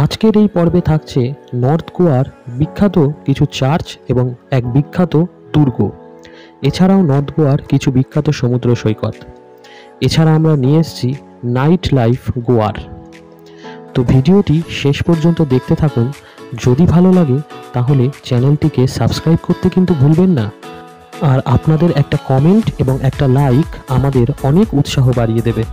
আজকের এই পর্বে থাকছে নর্থ গোয়ার বিখ্যাত কিছু চার্চ এবং এক বিখ্যাত দুর্গ, এছাড়াও নর্থ গোয়ার কিছু বিখ্যাত সমুদ্র সৈকত। এছাড়া আমরা নিয়ে এসেছি নাইট লাইফ গোয়ার। তো ভিডিওটি শেষ পর্যন্ত দেখতে থাকুন। যদি ভালো লাগে তাহলে চ্যানেলটিকে সাবস্ক্রাইব করতে কিন্তু ভুলবেন না। আর আপনাদের একটা কমেন্ট এবং একটা লাইক আমাদের অনেক উৎসাহ বাড়িয়ে দেবে।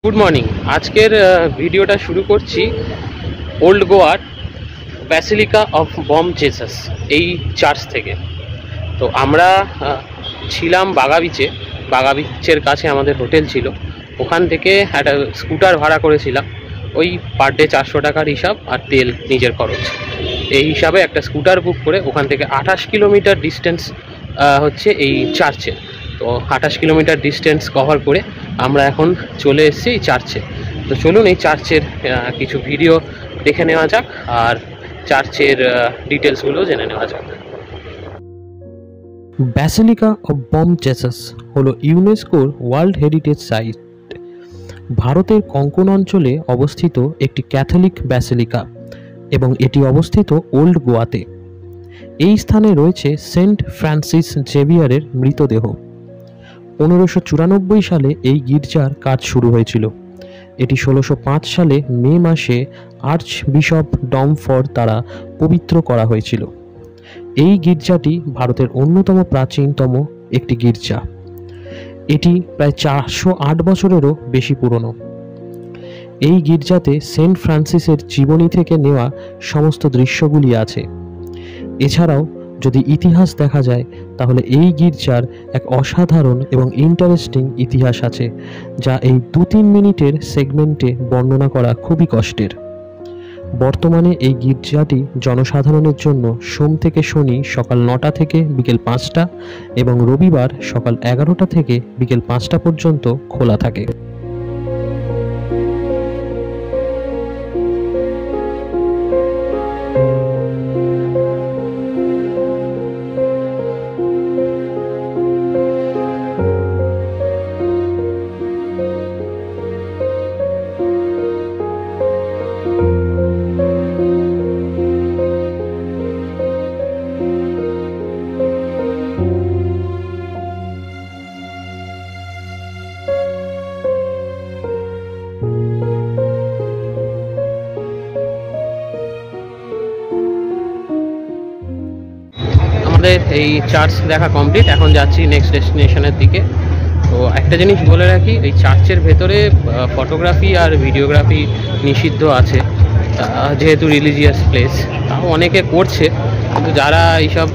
Good morning. আজকের ভিডিওটা শুরু করছি ওল্ড গোয়ার ব্যাসিলিকা অফ বম জেসাস এই চার্চ থেকে। তো আমরা ছিলাম বাগা বিচের কাছে আমাদের হোটেল ছিল। ওখান থেকে একটা স্কুটার ভাড়া করেছিলাম, ওই পার ডে 400 টাকার হিসাব, আর তেল নিজের খরচ। এই হিসাবে একটা স্কুটার বুক করে ওখান থেকে 28 কিলোমিটার ডিস্টেন্স হচ্ছে এই চার্চে। তো 28 কিলোমিটার ডিস্টেন্স কভার করে আমরা এখন চলে এসেছি এই চার্চে। তো চলুন এই চার্চের কিছু ভিডিও দেখে নেওয়া যাক আর চার্চের ডিটেলসগুলো জেনে নেওয়া যাক। ব্যাসিলিকা অফ বম জেসাস হলো ইউনেস্কোর ওয়ার্ল্ড হেরিটেজ সাইট। ভারতের কোঙ্কণ অঞ্চলে অবস্থিত একটি ক্যাথলিক ব্যাসিলিকা এবং এটি অবস্থিত ওল্ড গোয়াতে। এই স্থানে রয়েছে সেন্ট ফ্রান্সিস জেভিয়ারের মৃতদেহ। 1594 সালে এই গির্জার কাজ শুরু হয়েছিল। এটি 1605 সালে মে মাসে আর্চ বিশপ ডমফোর্ড দ্বারা পবিত্র করা হয়েছিল। এই গির্জাটি ভারতের অন্যতম প্রাচীনতম একটি গির্জা। এটি প্রায় 408 বছরেরও বেশি পুরনো। এই গির্জাতে সেন্ট ফ্রান্সিসের জীবনী থেকে নেওয়া সমস্ত দৃশ্যগুলি আছে। এছাড়াও যদি ইতিহাস দেখা যায় তাহলে এই গির্জার এক অসাধারণ এবং ইন্টারেস্টিং ইতিহাস আছে, যা এই 2-3 মিনিটের সেগমেন্টে বর্ণনা করা খুবই কষ্টের। বর্তমানে এই গির্জাটি জনসাধারণের জন্য সোম থেকে শনি সকাল 9টা থেকে বিকেল 5টা এবং রবিবার সকাল 11টা থেকে বিকেল 5টা পর্যন্ত খোলা থাকে। এই চার্চ দেখা কমপ্লিট, এখন যাচ্ছি নেক্সট ডেস্টিনেশনের দিকে। তো একটা জিনিস বলে রাখি, এই চার্চের ভেতরে ফটোগ্রাফি আর ভিডিওগ্রাফি নিষিদ্ধ আছে, যেহেতু রিলিজিয়াস প্লেস। তাও অনেকে করছে, কিন্তু যারা এইসব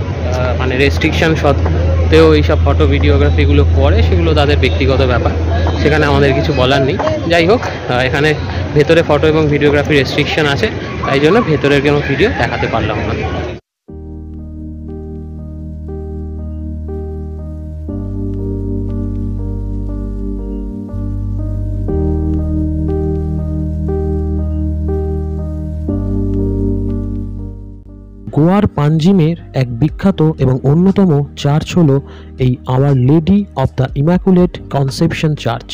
মানে রেস্ট্রিকশন সত্ত্বেও এইসব ফটো ভিডিওগ্রাফিগুলো করে, সেগুলো তাদের ব্যক্তিগত ব্যাপার, সেখানে আমাদের কিছু বলার নেই। যাই হোক, এখানে ভেতরে ফটো এবং ভিডিওগ্রাফি রেস্ট্রিকশন আছে, তাই জন্য ভেতরের কোনো ভিডিও দেখাতে পারলাম না। গোয়ার পাঞ্জিমের এক বিখ্যাত এবং অন্যতম চার্চ হলো এই Our Lady of the Immaculate Conception church.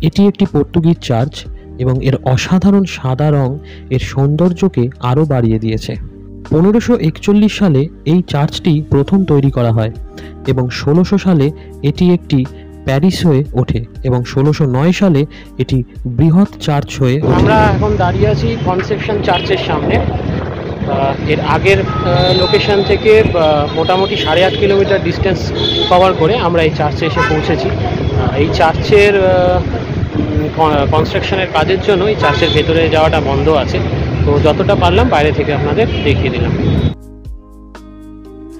এটি একটি পর্তুগিজ চার্চ এবং এর অসাধারণ সাদা রং এর সৌন্দর্যকে আরও বাড়িয়ে দিয়েছে। 1541 সালে এই চার্চটি প্রথম তৈরি করা হয় এবং 1600 সালে এটি একটি প্যারিশ হয়ে ওঠে এবং 1609 সালে এটি বৃহৎ চার্চ হয়ে ওঠে। আমরা এখন দাঁড়িয়ে আছি কনসেপশন চার্চের সামনে। এর আগের লোকেশন থেকে মোটামুটি 8.5 কিলোমিটার ডিস্টেন্স কভার করে আমরা এই চার্চে এসে পৌঁছেছি। এই চার্চের কনস্ট্রাকশনের কাজের জন্য এই চার্চের ভেতরে যাওয়াটা বন্ধ আছে। তো যতটা পারলাম বাইরে থেকে আপনাদের দেখিয়ে দিলাম।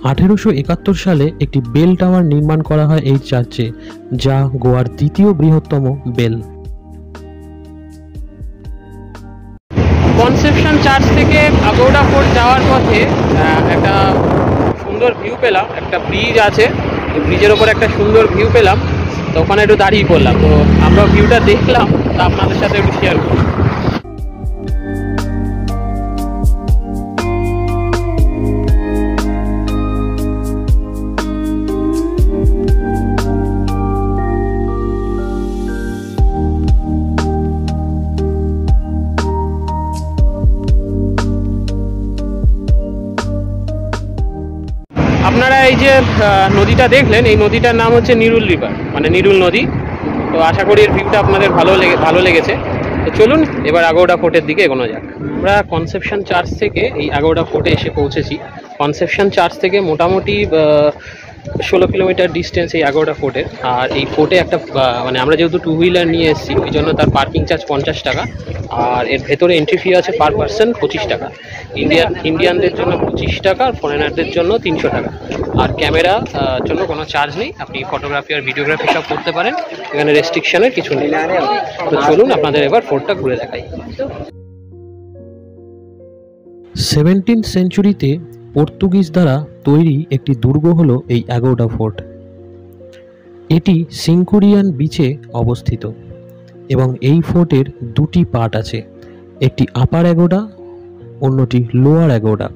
1871 সালে একটি বেল টাওয়ার নির্মাণ করা হয় এই চার্চে, যা গোয়ার দ্বিতীয় বৃহত্তম বেল। কনসেপশন চার্চ থেকে পাগোডা ফোর্ট যাওয়ার পথে একটা সুন্দর ভিউ পেলাম, একটা ব্রিজ আছে, ব্রিজের ওপর একটা সুন্দর ভিউ পেলাম, তো ওখানে একটু দাঁড়িয়ে পড়লাম। তো আমরা ভিউটা দেখলাম, তা আপনাদের সাথে একটু শেয়ার করি। আপনারা এই যে নদীটা দেখলেন, এই নদীটার নাম হচ্ছে নিরুল রিভার, মানে নিরুল নদী। তো আশা করি এর ভিউটা আপনাদের ভালো লেগেছে। তো চলুন এবার আগোড়া ফোর্টের দিকে এগোনো যাক। আমরা কনসেপশন চার্চ থেকে এই আগোড়া ফোর্টে এসে পৌঁছেছি। কনসেপশন চার্চ থেকে মোটামুটি 16 কিলোমিটার ডিস্টেন্স এই আগোড়া ফোর্টের। আর এই ফোর্টে একটা মানে আমরা যেহেতু 2 হুইলার নিয়ে এসেছি, ওই জন্য তার পার্কিং চার্জ 50 টাকা। আর এর ভেতরে এন্ট্রি ফি আছে পার পার্সন 25 টাকা। ইন্ডিয়ানদের জন্য 25 টাকা, আর ফরেনারদের জন্য 300 টাকা। আর ক্যামেরা জন্য কোনো চার্জ নেই, আপনি ফটোগ্রাফি আর ভিডিওগ্রাফি সব করতে পারেন, এখানে রেস্ট্রিকশনের কিছু নেই। তো চলুন আপনাদের এবার ফোর্টটা ঘুরে দেখাই। 17th সেঞ্চুরিতে পর্তুগিজ দ্বারা তৈরি একটি দুর্গ হলো এই অ্যাগোডা ফোর্ট। এটি সিঙ্কুরিয়ান বিচে অবস্থিত এবং এই ফোর্টের দুটি পার্ট আছে, একটি আপার অ্যাগোডা, অন্যটি লোয়ার অ্যাগোডা।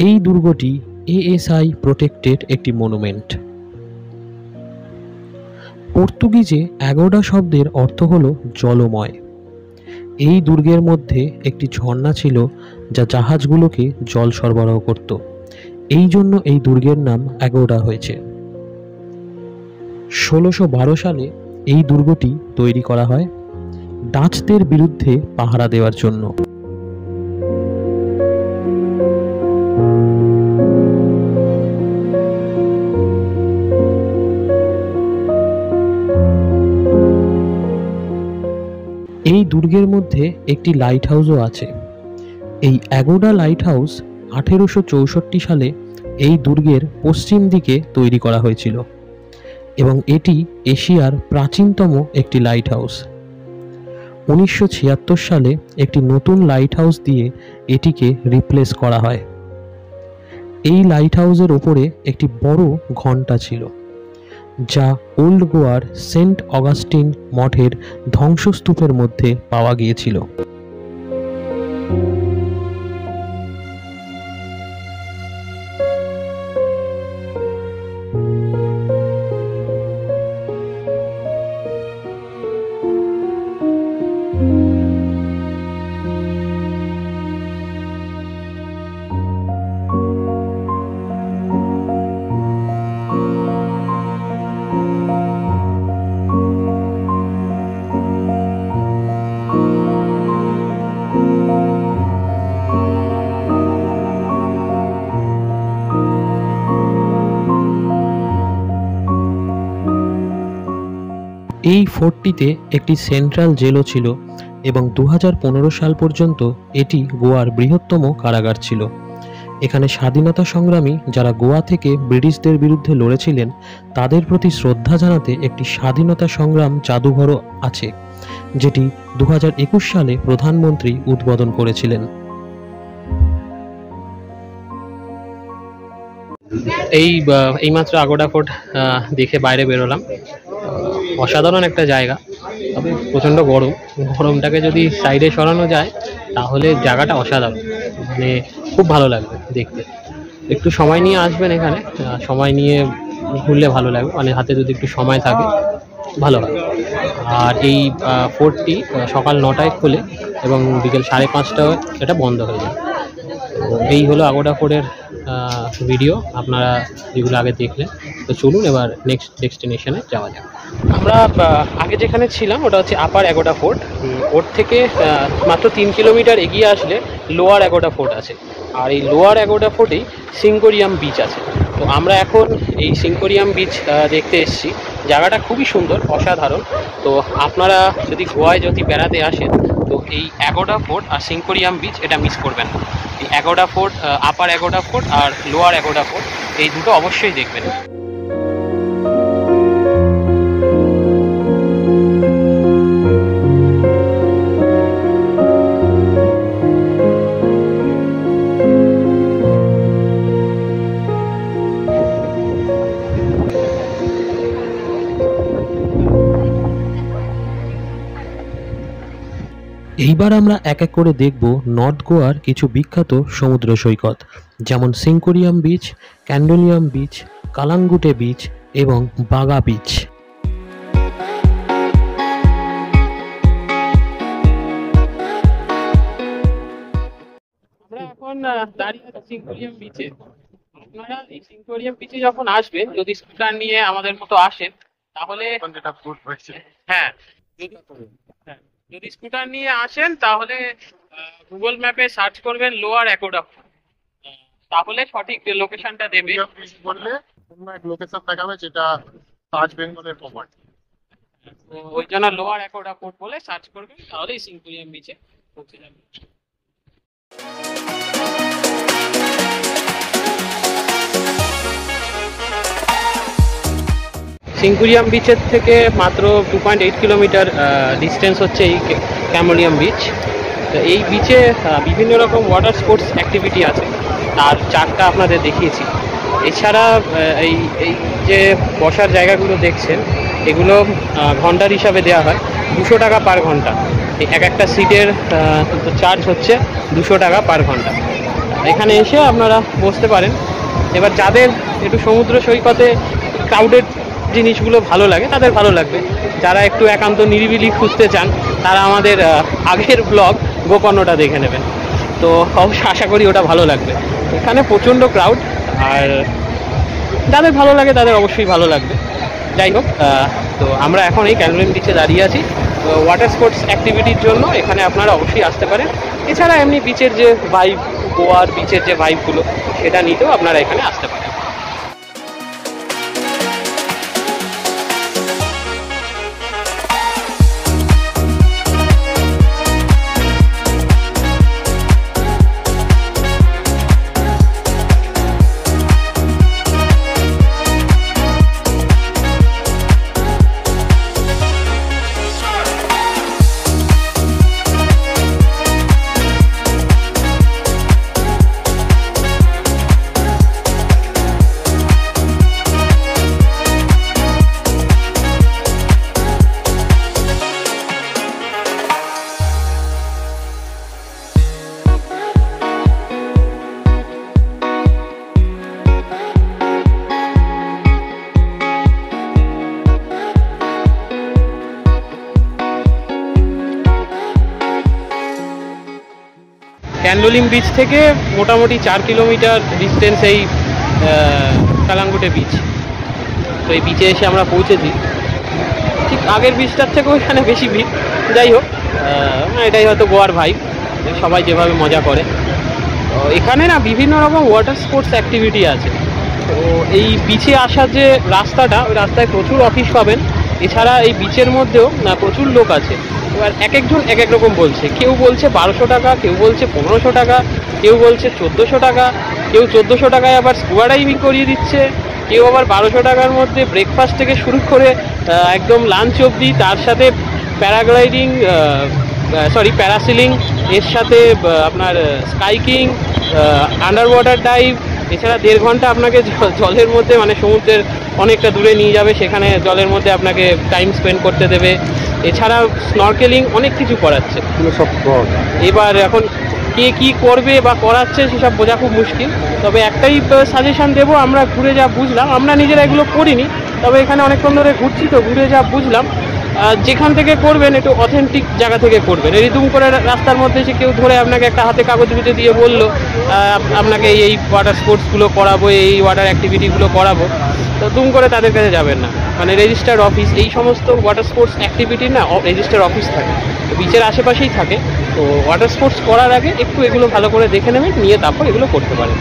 এই দুর্গটি ASI প্রোটেক্টেড একটি মনুমেন্ট। পর্তুগিজে অ্যাগোডা শব্দের অর্থ হলো জলময়। এই দুর্গের মধ্যে একটি ঝর্ণা ছিল যা জাহাজগুলোকে জল সরবরাহ করত, এই জন্য এই দুর্গের নাম অ্যাগোডা হয়েছে। 1612 সালে এই দুর্গটি তৈরি করা হয় ডাচদের বিরুদ্ধে পাহারা দেওয়ার জন্য। এই দুর্গের মধ্যে একটি লাইট হাউসও আছে। এই অ্যাগোডা লাইট হাউস 1864 সালে এই দুর্গের পশ্চিম দিকে তৈরি করা হয়েছিল এবং এটি এশিয়ার প্রাচীনতম একটি লাইট হাউস। 1976 সালে একটি নতুন লাইট হাউস দিয়ে এটিকে রিপ্লেস করা হয়। এই লাইট হাউসের ওপরে একটি বড় ঘণ্টা ছিল, যা ওল্ড গোয়ার সেন্ট অগাস্টিন মঠের ধ্বংসস্তূপের মধ্যে পাওয়া গিয়েছিল। এই ফোর্টটিতে একটি সেন্ট্রাল জেলও ছিল এবং 2015 সাল পর্যন্ত এটি গোয়ার বৃহত্তম কারাগার ছিল। এখানে স্বাধীনতা সংগ্রামী যারা গোয়া থেকে ব্রিটিশদের বিরুদ্ধে লড়েছিলেন তাদের প্রতি শ্রদ্ধা জানাতে একটি স্বাধীনতা সংগ্রাম জাদুঘরও আছে, যেটি 2021 সালে প্রধানমন্ত্রী উদ্বোধন করেছিলেন। এইমাত্র আগোড়া ফোর্ট দেখে বাইরে বেরোলাম। অসাধারণ একটা জায়গা, তবে প্রচণ্ড গরমটাকে যদি সাইডে সরানো যায় তাহলে জায়গাটা অসাধারণ, মানে খুব ভালো লাগবে দেখতে। একটু সময় নিয়ে আসবেন এখানে, সময় নিয়ে ঘুরলে ভালো লাগবে, মানে হাতে যদি একটু সময় থাকে ভালো হয়। আর এই ফোর্টটি সকাল 9টায় খোলে এবং বিকেল 5:30টায় এটা বন্ধ হয়ে যায়। তো এই হলো আগোড়া ফোর্টের ভিডিও, আপনারা যেগুলো আগে দেখলেন। তো চলুন এবার নেক্সট ডেস্টিনেশনে যাওয়া যাক। আমরা আগে যেখানে ছিলাম ওটা হচ্ছে আপার অ্যাগোডা ফোর্ট। ওর থেকে মাত্র 3 কিলোমিটার এগিয়ে আসলে লোয়ার অ্যাগোডা ফোর্ট আছে। আর এই লোয়ার অ্যাগোডা ফোর্টেই সিঙ্কোরিয়াম বিচ আছে। তো আমরা এখন এই সিঙ্কোরিয়াম বিচ দেখতে এসেছি। জায়গাটা খুবই সুন্দর, অসাধারণ। তো আপনারা যদি গোয়ায় বেড়াতে আসেন তো এই অ্যাগোডা ফোর্ট আর সিঙ্কোরিয়াম বিচ এটা মিস করবেন না। এই অ্যাগোডা ফোর্ট, আপার অ্যাগোডা ফোর্ট আর লোয়ার অ্যাগোডা ফোর্ট, এই দুটো অবশ্যই দেখবেন। এইবার আমরা এক এক করে দেখব নর্থ গোয়ার কিছু বিখ্যাত সমুদ্র সৈকত, যেমন সিঙ্কোরিয়াম বিচ, ক্যান্ডোলিয়াম বিচ, কালাঙ্গুটে বিচ এবং বাগা বিচ। আমরা এখন দাঁড়িয়ে আছি সিঙ্কোরিয়াম বিচে। আপনারা এই সিঙ্কোরিয়াম বিচে যখন আসবেন, যদি স্কুটার নিয়ে আমাদের মতো আসেন, তাহলে হ্যাঁ হ্যাঁ, যদি স্কুটার নিয়ে আসেন তাহলে গুগল ম্যাপে সার্চ করবেন লোয়ার অ্যাকোডাম, তাহলে সঠিক লোকেশনটা দেবে। বললে অন্য এক লোকেশন দেখাবে যেটা তাজ বেঙ্গলের প্রপার্টি। ওই জন্য লোয়ার অ্যাকোডা পোর্ট বলে সার্চ করবেন, তাহলেই সিঙ্কোরিয়াম বিচে পৌঁছে যাবে। সিঙ্কুরিয়াম বিচের থেকে মাত্র 2.8 কিলোমিটার ডিস্টেন্স হচ্ছে এই ক্যামোলিয়াম বিচ। তো এই বিচে বিভিন্ন রকম ওয়াটার স্পোর্টস অ্যাক্টিভিটি আছে, তার চারটা আপনাদের দেখিয়েছি। এছাড়া এই এই যে বসার জায়গাগুলো দেখছেন, এগুলো ঘন্টার হিসাবে দেওয়া হয়, 200 টাকা পার ঘন্টা। এক একটা সিটের চার্জ হচ্ছে 200 টাকা পার ঘন্টা। এখানে এসে আপনারা বসতে পারেন। এবার যাদের একটু সমুদ্র সৈকতে ক্রাউডেড জিনিসগুলো ভালো লাগে তাদের ভালো লাগবে, যারা একটু একান্ত নিরিবিলি খুঁজতে চান তারা আমাদের আগের ব্লগ গোপন্নটা দেখে নেবেন। তো অবশ্যই আশা করি ওটা ভালো লাগবে। এখানে প্রচণ্ড ক্রাউড, আর যাদের ভালো লাগে তাদের অবশ্যই ভালো লাগবে। যাই হোক, তো আমরা এখন এই ক্যানোলিয়াম বিচে দাঁড়িয়ে আছি। ওয়াটার স্পোর্টস অ্যাক্টিভিটির জন্য এখানে আপনারা অবশ্যই আসতে পারেন। এছাড়া এমনি বিচের যে ভাইব, গোয়ার বিচের যে ভাইবগুলো, সেটা নিতেও আপনারা এখানে আসতে পারেন। ক্যান্ডোলিম বিচ থেকে মোটামুটি 4 কিলোমিটার ডিস্টেন্স এই কালাঙ্গুটে বিচ। তো এই বিচে এসে আমরা পৌঁছেছি। ঠিক আগের বিচটার থেকেও এখানে বেশি ভিড়। যাই হোক, এটাই হয়তো গোয়ার ভাইব, সবাই যেভাবে মজা করে। তো এখানে না বিভিন্ন রকম ওয়াটার স্পোর্টস অ্যাক্টিভিটি আছে। তো এই বিচে আসার যে রাস্তাটা, ওই রাস্তায় প্রচুর অফিস পাবেন। এছাড়া এই বিচের মধ্যেও না প্রচুর লোক আছে। এবার এক একজন এক এক রকম বলছে। কেউ বলছে 1200 টাকা, কেউ বলছে 1500 টাকা, কেউ বলছে 1400 টাকা, কেউ 1400 টাকায় আবার স্কুবা ডাইভিং করিয়ে দিচ্ছে, কেউ আবার 1200 টাকার মধ্যে ব্রেকফাস্ট থেকে শুরু করে একদম লাঞ্চ অবধি, তার সাথে প্যারাগ্লাইডিং, প্যারাসিলিং, এর সাথে আপনার স্কাইকিং, আন্ডার ওয়াটার ডাইভ। এছাড়া 1.5 ঘন্টা আপনাকে জলের মধ্যে, মানে সমুদ্রের অনেকটা দূরে নিয়ে যাবে, সেখানে জলের মধ্যে আপনাকে টাইম স্পেন্ড করতে দেবে। এছাড়া স্নরকেলিং, অনেক কিছু করাচ্ছে। এবার এখন কে কি করবে বা করাচ্ছে সেসব বোঝা খুব মুশকিল। তবে একটাই সাজেশন দেবো, আমরা ঘুরে যা বুঝলাম, আমরা নিজেরা এগুলো করিনি, তবে এখানে অনেকক্ষণ ধরে ঘুরছি তো ঘুরে যা বুঝলাম, যেখান থেকে করবেন একটু অথেন্টিক জায়গা থেকে করবেন। এরকম করে রাস্তার মধ্যে এসে কেউ ধরে আপনাকে একটা হাতে কাগজ বুঝে দিয়ে বললো আপনাকে এই ওয়াটার স্পোর্টসগুলো করাবো, এই ওয়াটার অ্যাক্টিভিটিগুলো করাবো, তো দুম করে তাদের কাছে যাবেন না। মানে রেজিস্টার্ড অফিস, এই সমস্ত ওয়াটার স্পোর্টস অ্যাক্টিভিটি না রেজিস্টার্ড অফিস থাকে, বিচের আশেপাশেই থাকে। তো ওয়াটার স্পোর্টস করার আগে একটু এগুলো ভালো করে দেখে নেবেন, নিয়ে তারপর এগুলো করতে পারেন।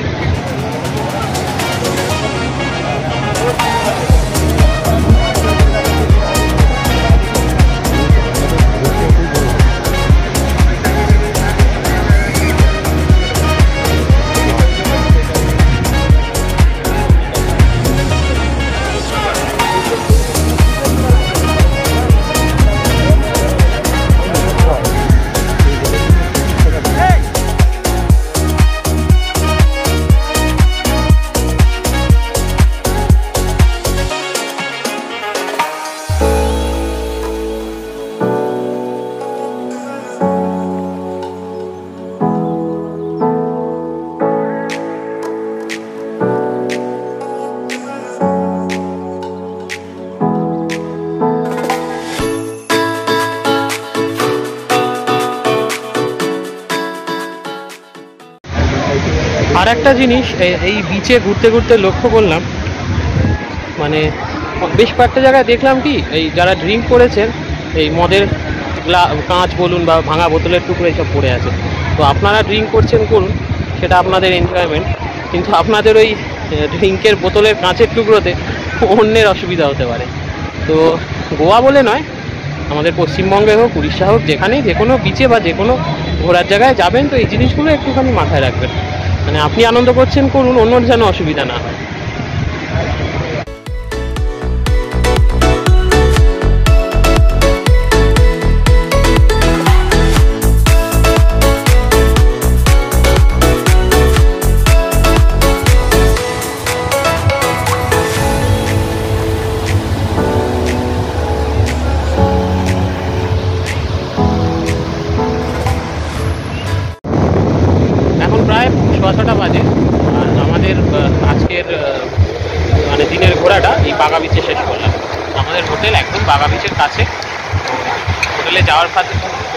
আর একটা জিনিস এই বিচে ঘুরতে ঘুরতে লক্ষ্য করলাম, মানে বেশ কয়েকটা জায়গায় দেখলাম কি এই যারা ড্রিঙ্ক করেছেন এই মদের কাঁচ বলুন বা ভাঙা বোতলের টুকরো এইসব পড়ে আছে। তো আপনারা ড্রিঙ্ক করছেন করুন, সেটা আপনাদের এনজয়মেন্ট, কিন্তু আপনাদের ওই ড্রিঙ্কের বোতলের কাঁচের টুকরোতে অন্যের অসুবিধা হতে পারে। তো গোয়া বলে নয়, আমাদের পশ্চিমবঙ্গে হোক উড়িষ্যা হোক যেখানেই যে কোনো বিচে বা যে কোনো ঘোরার জায়গায় যাবেন তো এই জিনিসগুলো একটুখানি মাথায় রাখবেন, মানে আপনি আনন্দ করছেন করুন, অন্যর যেন অসুবিধা না হয়। প্রায় 6:30 বাজে, আর আমাদের আজকের মানে দিনের ঘোরাটা এই বাগা বিচে শেষ করলাম। আমাদের হোটেল একদম বাগা বিচের কাছে, হোটেলে যাওয়ার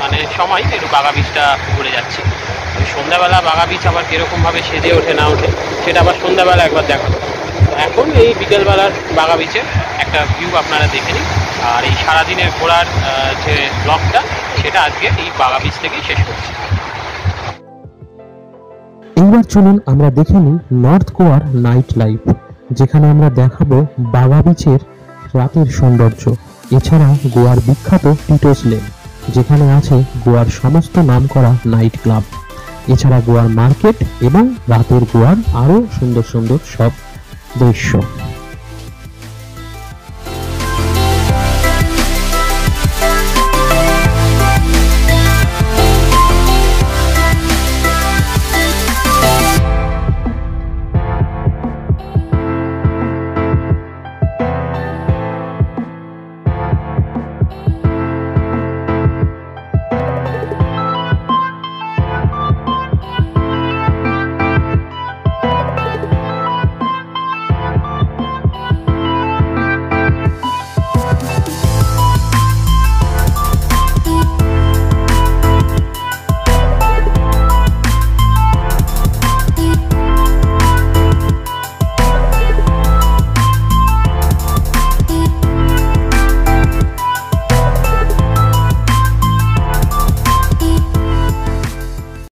মানে সময় একটু বাগা বিচটা ঘুরে যাচ্ছি। সন্ধ্যাবেলা বাগা বিচ আবার কীরকমভাবে সেজে ওঠে না ওঠে সেটা আবার সন্ধ্যাবেলা একবার দেখাবো। এখন এই বিকেলবেলার বাগা বিচের একটা ভিউ আপনারা দেখে নিন, আর এই সারাদিনের ঘোরার যে ব্লগটা সেটা আজকে এই বাগা বিচ থেকেই শেষ করছি। এইবার চলুন আমরা দেখে নিই নর্থ গোয়ার নাইট লাইফ, যেখানে আমরা দেখাবো বাগা বিচের রাতের সৌন্দর্য। এছাড়া গোয়ার বিখ্যাত টিটোস লেন, যেখানে আছে গোয়ার সমস্ত নামকরা নাইট ক্লাব। এছাড়া গোয়ার মার্কেট এবং রাতের গোয়ার আরও সুন্দর সুন্দর সব দৃশ্য।